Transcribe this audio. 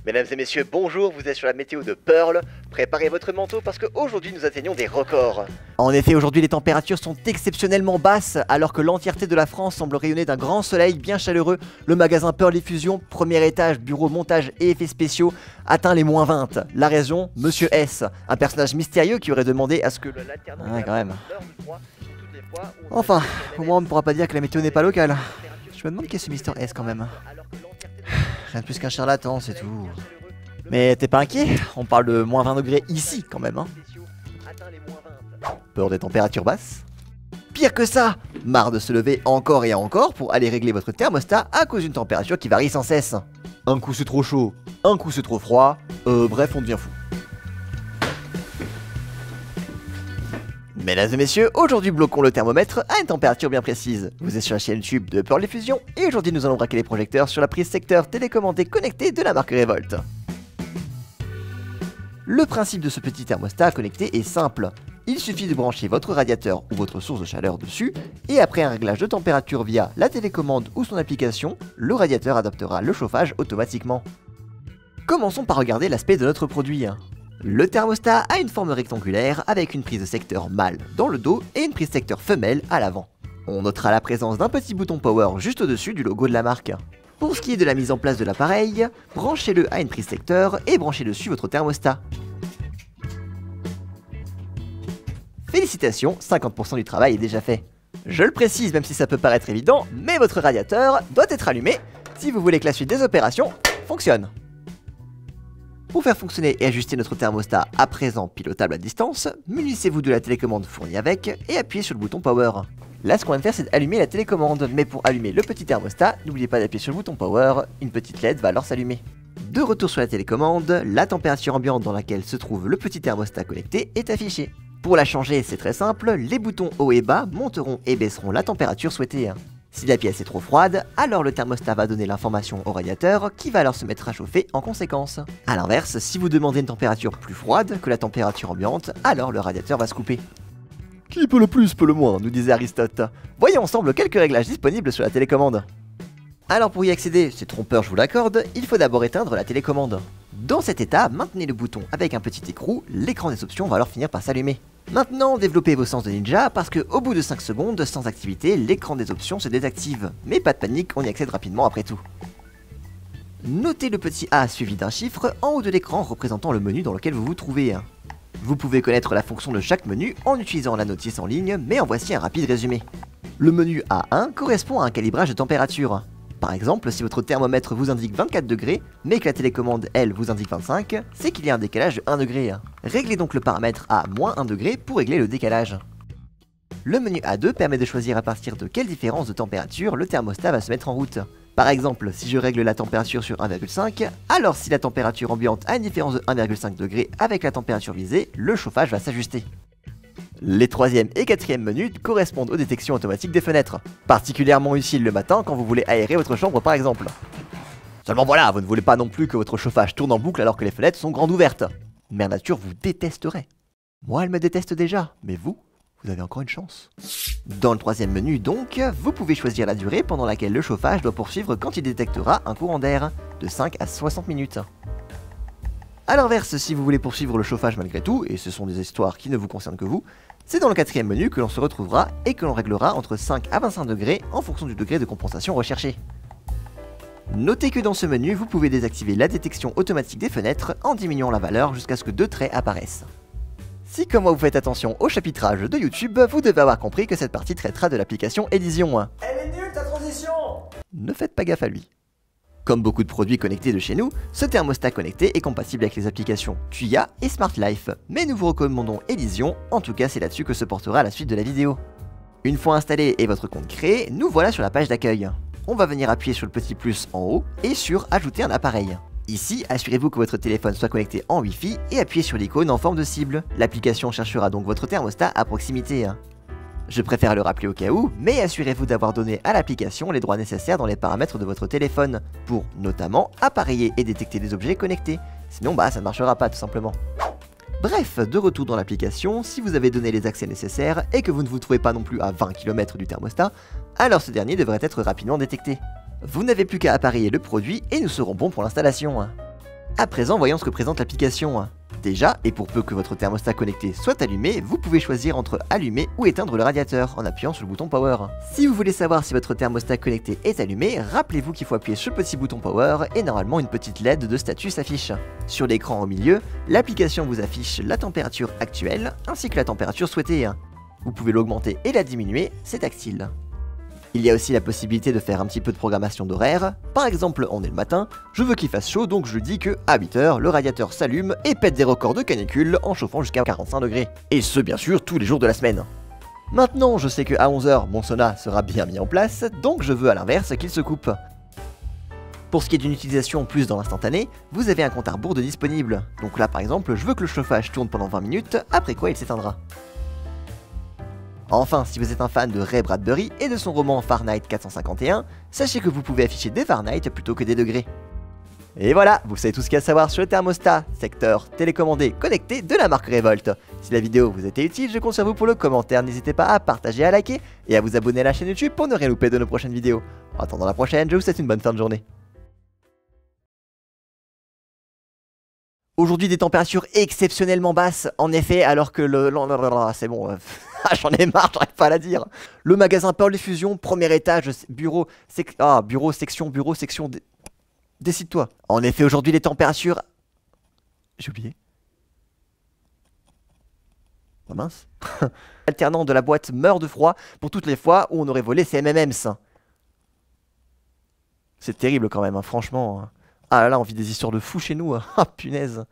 Mesdames et messieurs, bonjour, vous êtes sur la météo de Pearl. Préparez votre manteau parce qu'aujourd'hui nous atteignons des records. En effet, aujourd'hui les températures sont exceptionnellement basses alors que l'entièreté de la France semble rayonner d'un grand soleil bien chaleureux. Le magasin Pearl Diffusion, premier étage, bureau, montage et effets spéciaux, atteint les moins 20. La raison, Monsieur S, un personnage mystérieux qui aurait demandé à ce que l'alternance quand même. Enfin, au moins on ne pourra pas dire que la météo n'est pas locale. Je me demande qui est ce Mister S quand même. Rien de plus qu'un charlatan, c'est tout. Mais t'es pas inquiet? On parle de moins 20 degrés ici quand même, hein. Peur des températures basses? Pire que ça! Marre de se lever encore et encore pour aller régler votre thermostat à cause d'une température qui varie sans cesse. Un coup c'est trop chaud, un coup c'est trop froid, bref on devient fou. Mesdames et messieurs, aujourd'hui bloquons le thermomètre à une température bien précise. Vous êtes sur la chaîne YouTube de Pearl Diffusion et aujourd'hui nous allons braquer les projecteurs sur la prise secteur télécommandée connectée de la marque Revolt. Le principe de ce petit thermostat connecté est simple. Il suffit de brancher votre radiateur ou votre source de chaleur dessus et après un réglage de température via la télécommande ou son application, le radiateur adaptera le chauffage automatiquement. Commençons par regarder l'aspect de notre produit. Le thermostat a une forme rectangulaire avec une prise de secteur mâle dans le dos et une prise secteur femelle à l'avant. On notera la présence d'un petit bouton power juste au-dessus du logo de la marque. Pour ce qui est de la mise en place de l'appareil, branchez-le à une prise secteur et branchez dessus votre thermostat. Félicitations, 50% du travail est déjà fait. Je le précise même si ça peut paraître évident, mais votre radiateur doit être allumé si vous voulez que la suite des opérations fonctionne. Pour faire fonctionner et ajuster notre thermostat à présent pilotable à distance, munissez-vous de la télécommande fournie avec et appuyez sur le bouton Power. Là ce qu'on vient de faire c'est d'allumer la télécommande, mais pour allumer le petit thermostat, n'oubliez pas d'appuyer sur le bouton Power, une petite LED va alors s'allumer. De retour sur la télécommande, la température ambiante dans laquelle se trouve le petit thermostat connecté est affichée. Pour la changer c'est très simple, les boutons haut et bas monteront et baisseront la température souhaitée. Si la pièce est trop froide, alors le thermostat va donner l'information au radiateur qui va alors se mettre à chauffer en conséquence. A l'inverse, si vous demandez une température plus froide que la température ambiante, alors le radiateur va se couper. Qui peut le plus peut le moins, nous disait Aristote. Voyons ensemble quelques réglages disponibles sur la télécommande. Alors pour y accéder, c'est trompeur je vous l'accorde, il faut d'abord éteindre la télécommande. Dans cet état, maintenez le bouton avec un petit écrou, l'écran des options va alors finir par s'allumer. Maintenant, développez vos sens de ninja parce que au bout de 5 secondes sans activité, l'écran des options se désactive. Mais pas de panique, on y accède rapidement après tout. Notez le petit A suivi d'un chiffre en haut de l'écran représentant le menu dans lequel vous vous trouvez. Vous pouvez connaître la fonction de chaque menu en utilisant la notice en ligne, mais en voici un rapide résumé. Le menu A1 correspond à un calibrage de température. Par exemple, si votre thermomètre vous indique 24 degrés, mais que la télécommande, elle, vous indique 25, c'est qu'il y a un décalage de 1 degré. Réglez donc le paramètre à moins 1 degré pour régler le décalage. Le menu A2 permet de choisir à partir de quelle différence de température le thermostat va se mettre en route. Par exemple, si je règle la température sur 1,5, alors si la température ambiante a une différence de 1,5 degré avec la température visée, le chauffage va s'ajuster. Les 3e et 4e menus correspondent aux détections automatiques des fenêtres, particulièrement utiles le matin quand vous voulez aérer votre chambre par exemple. Seulement voilà, vous ne voulez pas non plus que votre chauffage tourne en boucle alors que les fenêtres sont grandes ouvertes. Mère Nature vous détesterait. Moi elle me déteste déjà, mais vous avez encore une chance. Dans le 3e menu donc, vous pouvez choisir la durée pendant laquelle le chauffage doit poursuivre quand il détectera un courant d'air, de 5 à 60 minutes. A l'inverse, si vous voulez poursuivre le chauffage malgré tout, et ce sont des histoires qui ne vous concernent que vous, c'est dans le 4e menu que l'on se retrouvera et que l'on réglera entre 5 à 25 degrés en fonction du degré de compensation recherché. Notez que dans ce menu, vous pouvez désactiver la détection automatique des fenêtres en diminuant la valeur jusqu'à ce que 2 traits apparaissent. Si comme moi vous faites attention au chapitrage de YouTube, vous devez avoir compris que cette partie traitera de l'application Elysion. Elle est nulle ta transition! Ne faites pas gaffe à lui. Comme beaucoup de produits connectés de chez nous, ce thermostat connecté est compatible avec les applications Tuya et Smart Life, mais nous vous recommandons Elysion, en tout cas c'est là-dessus que se portera la suite de la vidéo. Une fois installé et votre compte créé, nous voilà sur la page d'accueil. On va venir appuyer sur le petit plus en haut et sur ajouter un appareil. Ici, assurez-vous que votre téléphone soit connecté en Wi-Fi et appuyez sur l'icône en forme de cible. L'application cherchera donc votre thermostat à proximité. Je préfère le rappeler au cas où, mais assurez-vous d'avoir donné à l'application les droits nécessaires dans les paramètres de votre téléphone, pour notamment appareiller et détecter des objets connectés, sinon ça ne marchera pas tout simplement. Bref, de retour dans l'application, si vous avez donné les accès nécessaires et que vous ne vous trouvez pas non plus à 20 km du thermostat, alors ce dernier devrait être rapidement détecté. Vous n'avez plus qu'à appareiller le produit et nous serons bons pour l'installation. À présent, voyons ce que présente l'application. Déjà, et pour peu que votre thermostat connecté soit allumé, vous pouvez choisir entre allumer ou éteindre le radiateur en appuyant sur le bouton Power. Si vous voulez savoir si votre thermostat connecté est allumé, rappelez-vous qu'il faut appuyer sur le petit bouton Power et normalement une petite LED de statut s'affiche. Sur l'écran au milieu, l'application vous affiche la température actuelle ainsi que la température souhaitée. Vous pouvez l'augmenter et la diminuer, c'est tactile. Il y a aussi la possibilité de faire un petit peu de programmation d'horaire. Par exemple, on est le matin, je veux qu'il fasse chaud donc je dis que à 8 h, le radiateur s'allume et pète des records de canicule en chauffant jusqu'à 45 degrés. Et ce bien sûr tous les jours de la semaine. Maintenant, je sais que à 11 h, mon sauna sera bien mis en place, donc je veux à l'inverse qu'il se coupe. Pour ce qui est d'une utilisation plus dans l'instantané, vous avez un compte à rebours de disponible. Donc là par exemple, je veux que le chauffage tourne pendant 20 minutes, après quoi il s'éteindra. Enfin, si vous êtes un fan de Ray Bradbury et de son roman Fahrenheit 451, sachez que vous pouvez afficher des Fahrenheit plutôt que des degrés. Et voilà, vous savez tout ce qu'il y a à savoir sur le thermostat, secteur télécommandé connecté de la marque Revolt. Si la vidéo vous était utile, je compte sur vous pour le commentaire, n'hésitez pas à partager, à liker et à vous abonner à la chaîne YouTube pour ne rien louper de nos prochaines vidéos. En attendant la prochaine, je vous souhaite une bonne fin de journée. Aujourd'hui des températures exceptionnellement basses, en effet, alors que c'est bon, j'en ai marre, j'arrive pas à la dire. Le magasin Pearl Diffusion, premier étage, bureau, section, décide-toi. En effet, aujourd'hui les températures... J'ai oublié. Oh mince. Alternant de la boîte meurt de froid pour toutes les fois où on aurait volé ses M&M's. C'est terrible quand même, hein, franchement. Ah là là, on vit des histoires de fous chez nous. Ah punaise.